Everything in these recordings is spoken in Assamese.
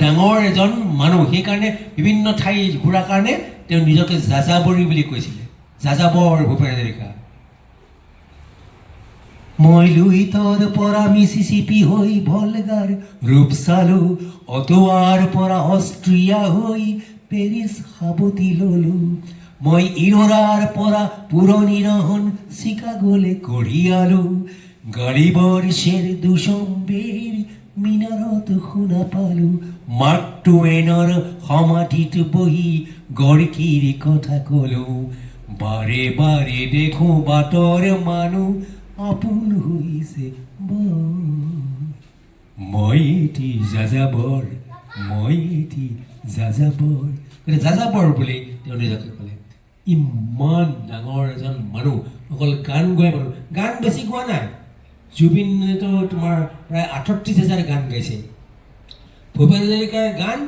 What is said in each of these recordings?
ডাঙৰ এজন মানুহ, সেইকাৰণে বিভিন্ন ঠাই ঘূৰাৰ কাৰণে তেওঁ নিজকে যাযাবৰী বুলি কৈছিলে। যাযাবৰ ভূপেন হাজৰিকা। মই লুইতৰ পৰা মিছিছিপি হৈ ভলগাৰ ৰূপ চালো, অটোৱাৰ পৰা অষ্ট্ৰিয়া হৈ পেৰিছ সাৱটি ললো, মই ইৰোৰাৰ পৰা পুৰণি নহন চিকাগোলে কঢ়িয়ালো, গৰিবৰ শ্বেৰ দুচম্বেৰ মিনাৰত শুনা পালো, মাৰ্ক টুৱেইনৰ সমাধিত বহি গৰ্কিৰ কথা কলো, বাৰে বাৰে দেখো বাটৰ মানুহ আপোন হৈছে মই এটি যাযাবৰ, মই এটি যাযাবৰ। যাযাবৰ বুলি তেওঁ নিজকে ক'লে। ইমান ডাঙৰ এজন মানুহ, অকল গান গোৱা মানুহ। গান বেছি গোৱা নাই। জুবিনেতো তোমাৰ প্ৰায় ৩৮,০০০ গান গাইছে। ভূপেন হাজৰিকাৰ গান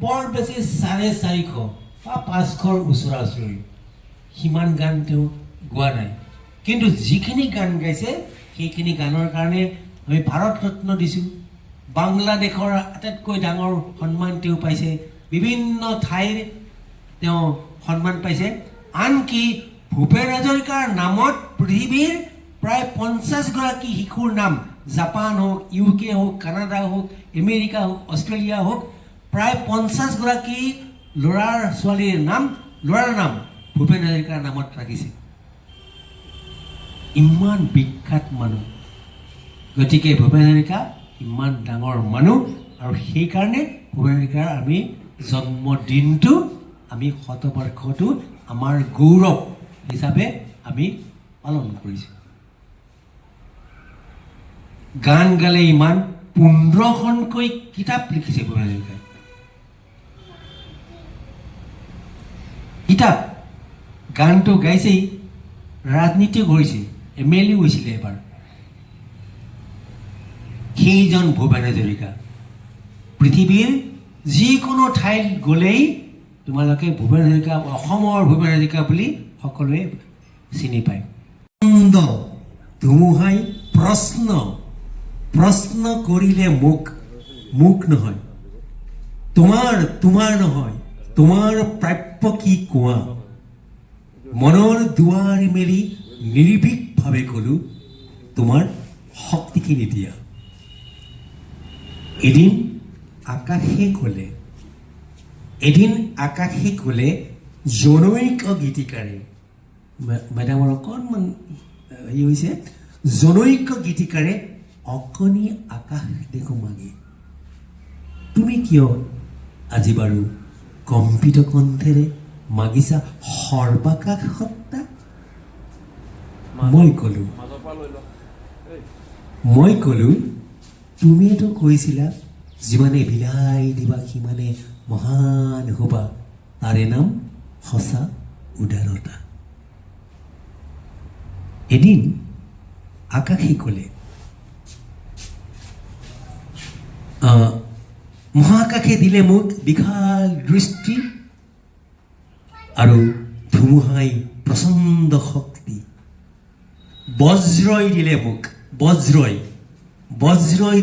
বৰ বেছি ৪৫০ বা ৫০০ৰ ওচৰা ওচৰি, সিমান গান তেওঁ গোৱা নাই। কিন্তু যিখিনি গান গাইছে সেইখিনি গানৰ কাৰণে আমি ভাৰত ৰত্ন দিছোঁ, বাংলাদেশৰ আটাইতকৈ ডাঙৰ সন্মান তেওঁ পাইছে, বিভিন্ন ঠাইৰ তেওঁ সন্মান পাইছে। আনকি ভূপেন হাজৰিকাৰ নামত পৃথিৱীৰ প্ৰায় ৫০গৰাকী শিশুৰ নাম, জাপান হওক, UK হওক, কানাডা হওক, আমেৰিকা হওক, অষ্ট্ৰেলিয়া হওক, প্ৰায় ৫০গৰাকী ল'ৰাৰ ছোৱালীৰ নাম, ল'ৰাৰ নাম ভূপেন হাজৰিকাৰ নামত ৰাখিছে। ইমান বিখ্যাত মানুহ, গতিকে ভূপেন হাজৰিকা ইমান ডাঙৰ মানুহ, আৰু সেইকাৰণে ভূপেন হাজৰিকাৰ আমি জন্মদিনটো, আমি শতবৰ্ষটো আমাৰ গৌৰৱ হিচাপে আমি পালন কৰিছোঁ। গান গালে ইমান ১৫খনকৈ কিতাপ লিখিছে ভূপেন হাজৰিকাই। কিতাপ, গানটো গাইছেই, ৰাজনীতিও কৰিছে, MLA হৈছিলে এবাৰ। সেইজন ভূপেন হাজৰিকা। পৃথিৱীৰ যিকোনো ঠাইত গ'লেই তোমালোকে ভূপেন হাজৰিকা, অসমৰ ভূপেন হাজৰিকা বুলি সকলোৱে চিনি পায়। ধুমুহাই প্ৰশ্ন কৰিলে মোক নহয়, তোমাৰ নহয়, তোমাৰ প্ৰাপ্য কি কোৱা, মনৰ দুৱাৰ মেলি নিৰ্ভীকভাৱে ক'লো, তোমাৰ শক্তিখিনি দিয়া। এদিন আকাশে ক'লে জনৈক গীতিকাৰে, মেডামৰ অকণমান হেৰি হৈছে, জনৈক গীতিকাৰে অকণি আকাশ দেখো মাগে, তুমি কিয় আজি বাৰু কম্পিত কণ্ঠেৰে মাগিছা সৰ্বাকাশ সত্তা? মই ক'লো তুমিয়েতো কৈছিলা যিমানে বিলাই দিবা সিমানে মহান হ'বা, তাৰে নাম সঁচা উদাৰতা। এদিন আকাশে ক'লে, মহাকাশে দিলে মোক বিশাল দৃষ্টি, আৰু ধুমুহাই প্ৰচণ্ড শক্তি, বজ্ৰই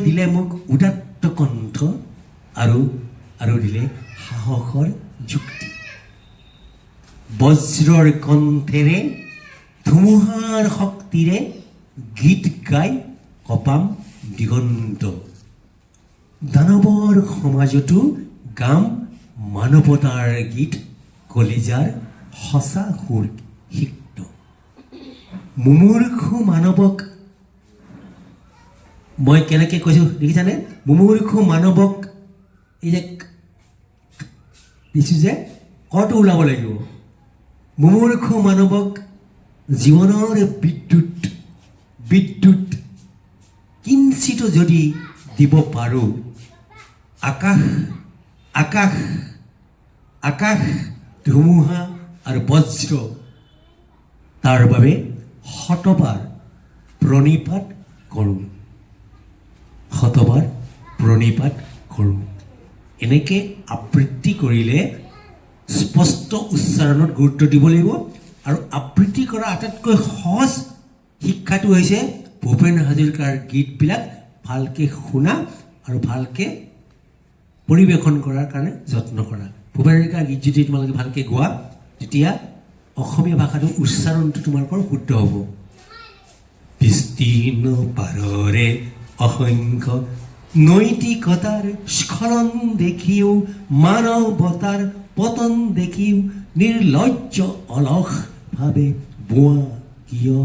দিলে মোক উদাত্ত কণ্ঠ, আৰু দিলে সাহসৰ যুক্তি। বজ্ৰৰ কণ্ঠেৰে ধুমুহাৰ শক্তিৰে গীত গাই কপাম দিগন্ত, দানৱৰ সমাজতো গাম মানৱতাৰ গীত, কলিজাৰ সঁচা সুৰ সিক্ত। মুমূৰ্ষু মানৱক, মই কেনেকৈ কৈছোঁ দেখিছানে? মুমূৰ্ষু মানৱক, এই যে দিছোঁ যে কটো ওলাব লাগিব, মুমূৰ্ষু মানৱক জীৱনৰ বিদ্যুৎ কিঞ্চিত যদি দিব পাৰোঁ, আকাশ ধুমুহা আৰু বজ্ৰ, তাৰ বাবে শতবাৰ প্ৰণিপাত কৰোঁ। এনেকৈ আবৃত্তি কৰিলে স্পষ্ট উচ্চাৰণত গুৰুত্ব দিব লাগিব। আৰু আবৃত্তি কৰা আটাইতকৈ সহজ শিক্ষাটো হৈছে ভূপেন হাজৰিকাৰ গীতবিলাক ভালকৈ শুনা আৰু ভালকৈ পৰিৱেশন কৰাৰ কাৰণে যত্ন কৰা। ভূপেন হাজৰিকাৰ গীত যদি তোমালোকে ভালকৈ গোৱা তেতিয়া অসমীয়া ভাষাটো উচ্চাৰণটো তোমালোকৰ শুদ্ধ হ'ব। বিস্তীৰ্ণ পাৰৰে অসংখ্য নৈতিকতাৰ স্খলন দেখিও, মানৱতাৰ পতন দেখিও, নিৰ্লজ্জ অলসভাৱে বোৱা কিয়।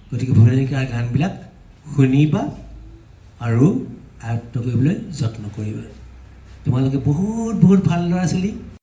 গতিকে ভূপেন হাজৰিকাৰ গানবিলাক শুনিবা আৰু আয়ত্ব কৰিবলৈ যত্ন কৰিবা। তোমালোকে বহুত বহুত ভাল ল'ৰা ছোৱালী।